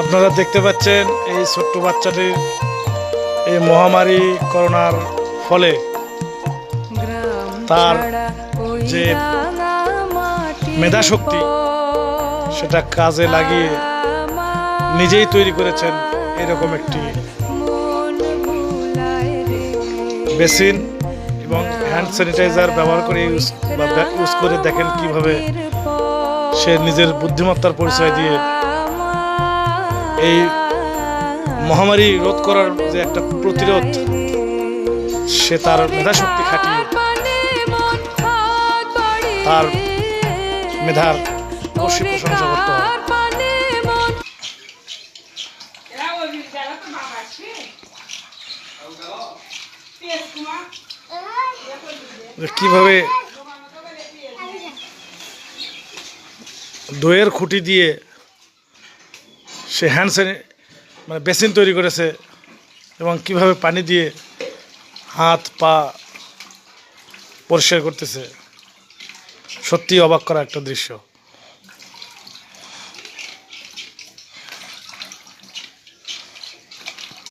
আপনারা দেখতে পাচ্ছেন এই ছোট্ট বাচ্চাটির এই মহামারী করোনার ফলে তার যে মেধাশক্তি সেটা কাজে লাগিয়ে নিজেই তৈরি করেছেন এরকম একটি বেসিন এবং হ্যান্ড স্যানিটাইজার ব্যবহার করে ইউজ করে দেখেন কিভাবে সে নিজের বুদ্ধিমত্তার পরিচয় দিয়ে এই মহামারী রোধ করার যে একটা প্রতিরোধ সে তার মেধাশক্তি খাটিয়ে তার মেধার অবশ্যই প্রশংসা করতে হয়। কিভাবে দইয়ের খুঁটি দিয়ে সে মানে বেসিন তৈরি করেছে এবং কিভাবে পানি দিয়ে হাত পা পরিষ্কার করতেছে, সত্যি অবাক করা একটা দৃশ্য।